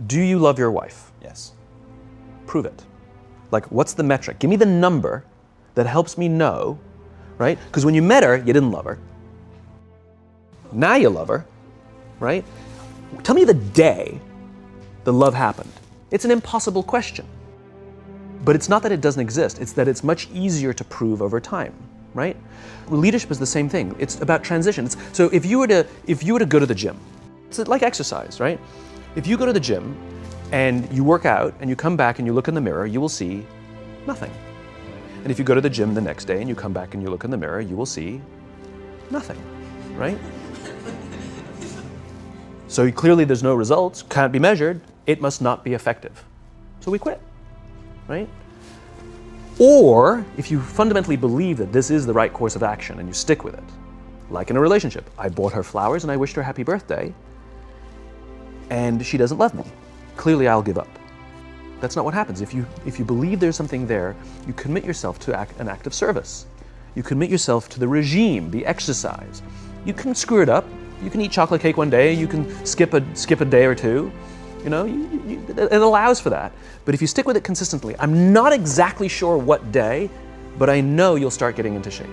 Do you love your wife? Yes. Prove it. Like, what's the metric? Give me the number that helps me know, right? Because when you met her, you didn't love her. Now you love her, right? Tell me the day the love happened. It's an impossible question. But it's not that it doesn't exist, it's that it's much easier to prove over time, right? Leadership is the same thing. It's about transition. So if you were to go to the gym, it's like exercise, right? If you go to the gym and you work out and you come back and you look in the mirror, you will see nothing. And if you go to the gym the next day and you come back and you look in the mirror, you will see nothing, right? So clearly there's no results, can't be measured, it must not be effective. So we quit, right? Or if you fundamentally believe that this is the right course of action and you stick with it, like in a relationship, I bought her flowers and I wished her happy birthday, and she doesn't love me. Clearly I'll give up. That's not what happens. If you believe there's something there, you commit yourself to an act of service. You commit yourself to the regime, the exercise. You can screw it up. You can eat chocolate cake one day. You can skip a day or two. You know, it allows for that. But if you stick with it consistently, I'm not exactly sure what day, but I know you'll start getting into shape.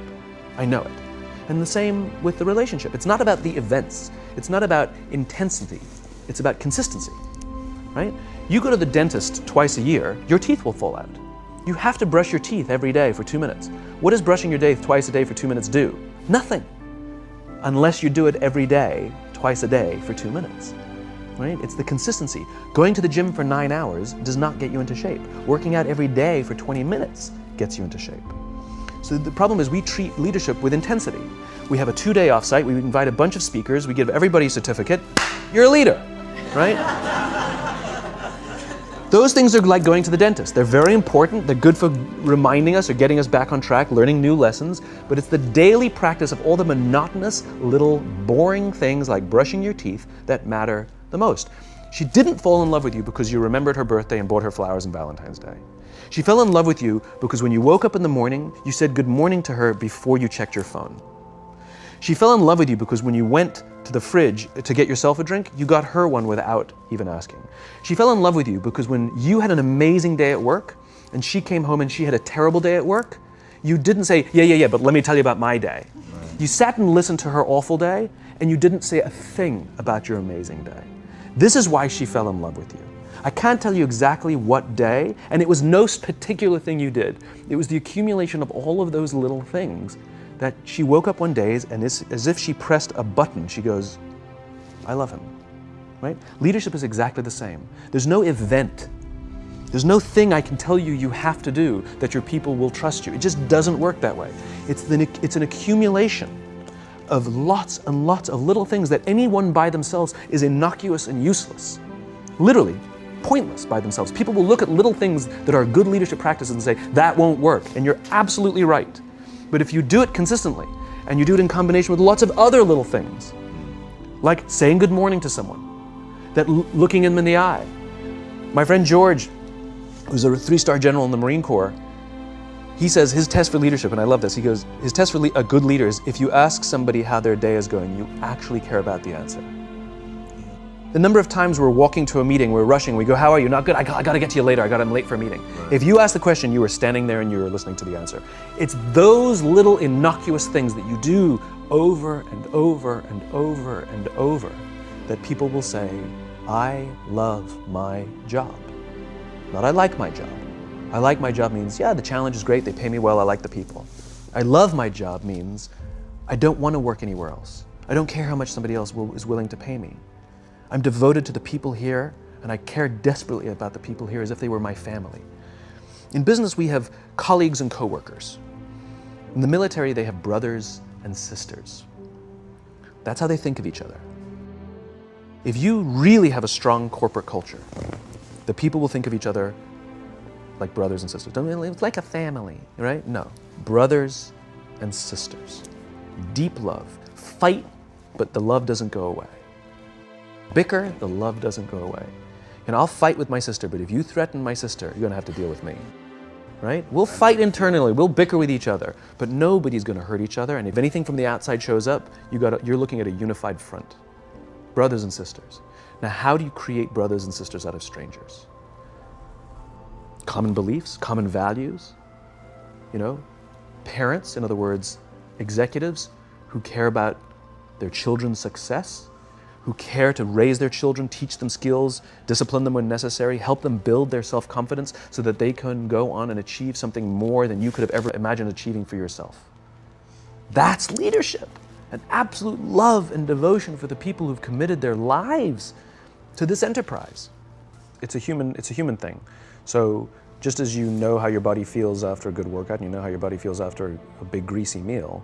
I know it. And the same with the relationship. It's not about the events. It's not about intensity. It's about consistency, right? You go to the dentist twice a year, your teeth will fall out. You have to brush your teeth every day for 2 minutes. What does brushing your teeth twice a day for 2 minutes do? Nothing. Unless you do it every day, twice a day for 2 minutes, right? It's the consistency. Going to the gym for 9 hours does not get you into shape. Working out every day for 20 minutes gets you into shape. So the problem is we treat leadership with intensity. We have a 2-day offsite, we invite a bunch of speakers, we give everybody a certificate, you're a leader, right? Those things are like going to the dentist. They're very important, they're good for reminding us or getting us back on track, learning new lessons, but it's the daily practice of all the monotonous, little, boring things like brushing your teeth that matter the most. She didn't fall in love with you because you remembered her birthday and bought her flowers on Valentine's Day. She fell in love with you because when you woke up in the morning, you said good morning to her before you checked your phone. She fell in love with you because when you went to the fridge to get yourself a drink, you got her one without even asking. She fell in love with you because when you had an amazing day at work and she came home and she had a terrible day at work, you didn't say, yeah, but let me tell you about my day. You sat and listened to her awful day and you didn't say a thing about your amazing day. This is why she fell in love with you. I can't tell you exactly what day, and it was no particular thing you did. It was the accumulation of all of those little things that she woke up one day and as if she pressed a button, she goes, I love him, right? Leadership is exactly the same. There's no event. There's no thing I can tell you you have to do that your people will trust you. It just doesn't work that way. It's an accumulation of lots and lots of little things that anyone by themselves is innocuous and useless. Literally, pointless by themselves. People will look at little things that are good leadership practices and say, that won't work, and you're absolutely right. But if you do it consistently, and you do it in combination with lots of other little things, like saying good morning to someone, that looking them in the eye. My friend George, who's a 3-star general in the Marine Corps, he says his test for leadership, and I love this, he goes, his test for a good leader is if you ask somebody how their day is going, you actually care about the answer. The number of times we're walking to a meeting, we're rushing, we go, how are you? Not good, I gotta get to you later, I'm late for a meeting. Right. If you ask the question, you were standing there and you were listening to the answer. It's those little innocuous things that you do over and over and over and over that people will say, I love my job. Not I like my job. I like my job means, yeah, the challenge is great, they pay me well, I like the people. I love my job means, I don't want to work anywhere else. I don't care how much somebody else is willing to pay me. I'm devoted to the people here, and I care desperately about the people here as if they were my family. In business, we have colleagues and coworkers. In the military, they have brothers and sisters. That's how they think of each other. If you really have a strong corporate culture, the people will think of each other like brothers and sisters. It's like a family, right? No, brothers and sisters. Deep love. Fight, but the love doesn't go away. Bicker, the love doesn't go away. And I'll fight with my sister, but if you threaten my sister, you're gonna have to deal with me, right? We'll fight internally, we'll bicker with each other, but nobody's gonna hurt each other, and if anything from the outside shows up, you're looking at a unified front. brothers and sisters. Now, how do you create brothers and sisters out of strangers? Common beliefs, common values, parents, in other words, executives who care about their children's success, who care to raise their children, teach them skills, discipline them when necessary, help them build their self-confidence so that they can go on and achieve something more than you could have ever imagined achieving for yourself. That's leadership, an absolute love and devotion for the people who've committed their lives to this enterprise. It's a human thing. So just as you know how your body feels after a good workout, and you know how your body feels after a big greasy meal,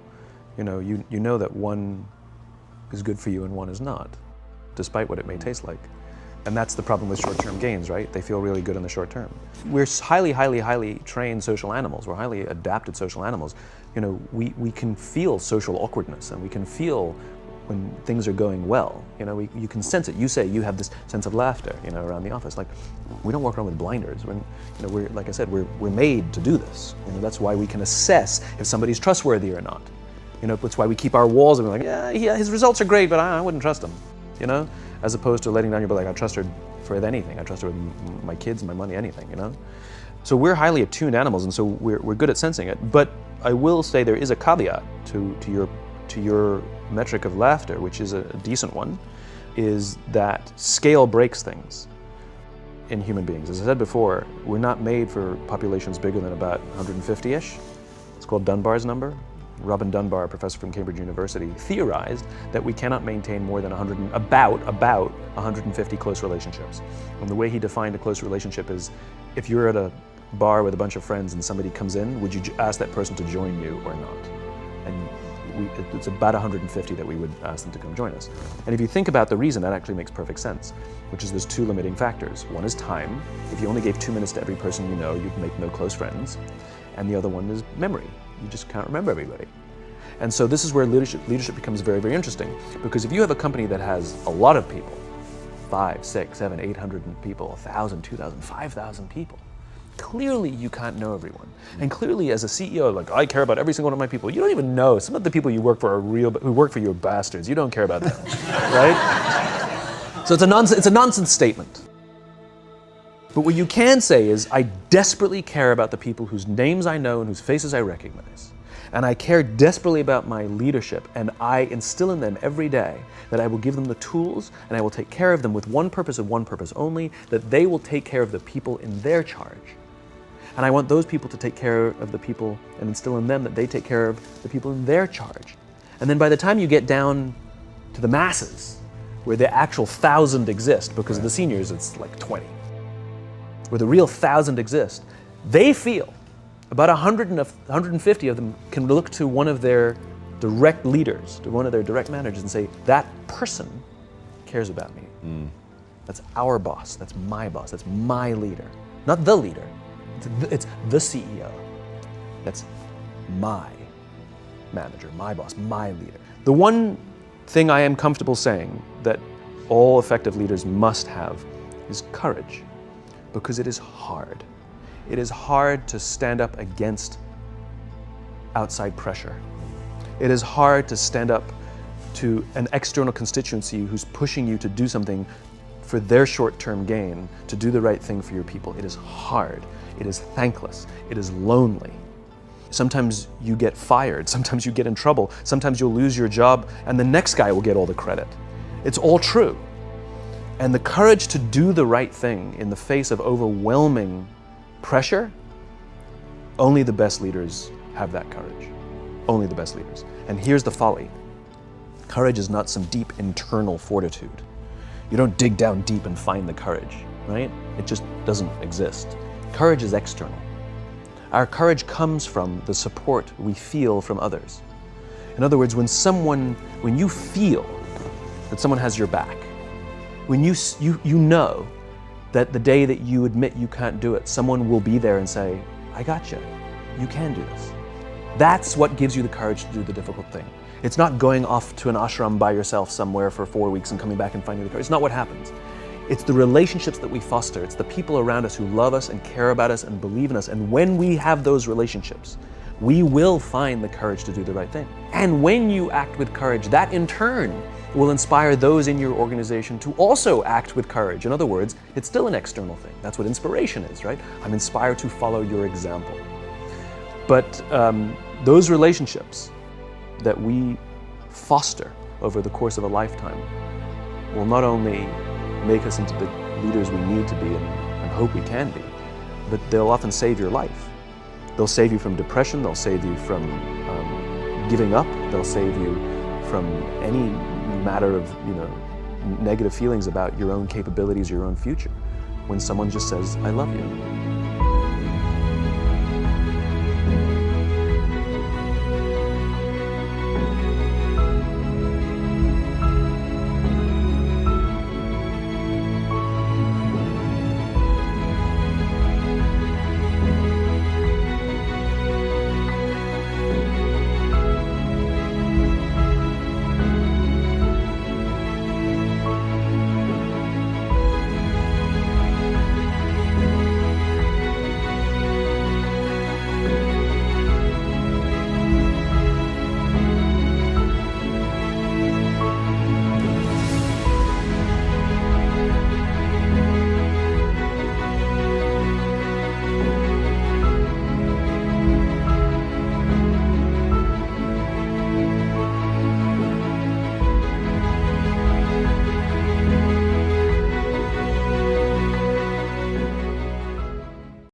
you know that one is good for you and one is not, despite what it may taste like. And that's the problem with short-term gains, right? They feel really good in the short term. We're highly, highly, highly trained social animals. We're highly adapted social animals. We can feel social awkwardness, and we can feel when things are going well. You can sense it. You say you have this sense of laughter, around the office. Like, we don't walk around with blinders. We're like I said, we're made to do this. That's why we can assess if somebody's trustworthy or not. That's why we keep our walls and we're like, yeah, his results are great, but I wouldn't trust him. As opposed to letting down your, like, I trust her for anything. I trust her with my kids, my money, anything. So we're highly attuned animals, and so we're good at sensing it. But I will say there is a caveat to your metric of laughter, which is a decent one, is that scale breaks things in human beings. As I said before, we're not made for populations bigger than about 150-ish. It's called Dunbar's number. Robin Dunbar, a professor from Cambridge University, theorized that we cannot maintain more than about 150 close relationships. And the way he defined a close relationship is, if you're at a bar with a bunch of friends and somebody comes in, would you ask that person to join you or not? And it's about 150 that we would ask them to come join us. And if you think about the reason, that actually makes perfect sense, which is there's two limiting factors. One is time. If you only gave 2 minutes to every person you know, you'd make no close friends. And the other one is memory. You just can't remember everybody. And so this is where leadership becomes very, very interesting, because if you have a company that has a lot of people, 5, 6, 7, 800 people, 1,000, 2,000, 5,000 people, clearly you can't know everyone. And clearly as a CEO, like, I care about every single one of my people. You don't even know. Some of the people you work for who work for you are bastards. You don't care about them, right? So it's a nonsense statement. But what you can say is, I desperately care about the people whose names I know and whose faces I recognize. And I care desperately about my leadership, and I instill in them every day that I will give them the tools, and I will take care of them with one purpose and one purpose only, that they will take care of the people in their charge. And I want those people to take care of the people and instill in them that they take care of the people in their charge. And then by the time you get down to the masses, where the actual 1,000 exist, because of the seniors it's like 20, where the real 1,000 exist, they feel about 150 of them can look to one of their direct leaders, to one of their direct managers, and say, that person cares about me. That's our boss, that's my leader. Not the leader, it's the CEO. That's my manager, my boss, my leader. The one thing I am comfortable saying that all effective leaders must have is courage. Because it is hard. It is hard to stand up against outside pressure. It is hard to stand up to an external constituency who's pushing you to do something for their short-term gain, to do the right thing for your people. It is hard. It is thankless. It is lonely. Sometimes you get fired. Sometimes you get in trouble. Sometimes you'll lose your job and the next guy will get all the credit. It's all true. And the courage to do the right thing in the face of overwhelming pressure, only the best leaders have that courage. Only the best leaders. And here's the folly. Courage is not some deep internal fortitude. You don't dig down deep and find the courage, right? It just doesn't exist. Courage is external. Our courage comes from the support we feel from others. In other words, when you feel that someone has your back, when you know that the day that you admit you can't do it, someone will be there and say, I got you. You can do this. That's what gives you the courage to do the difficult thing. It's not going off to an ashram by yourself somewhere for 4 weeks and coming back and finding the courage. It's not what happens. It's the relationships that we foster. It's the people around us who love us and care about us and believe in us. And when we have those relationships, we will find the courage to do the right thing. And when you act with courage, that in turn will inspire those in your organization to also act with courage. In other words, it's still an external thing. That's what inspiration is, right? I'm inspired to follow your example. But those relationships that we foster over the course of a lifetime will not only make us into the leaders we need to be and hope we can be, but they'll often save your life. They'll save you from depression, they'll save you from giving up, they'll save you from any matter of negative feelings about your own capabilities, your own future. When someone just says, I love you.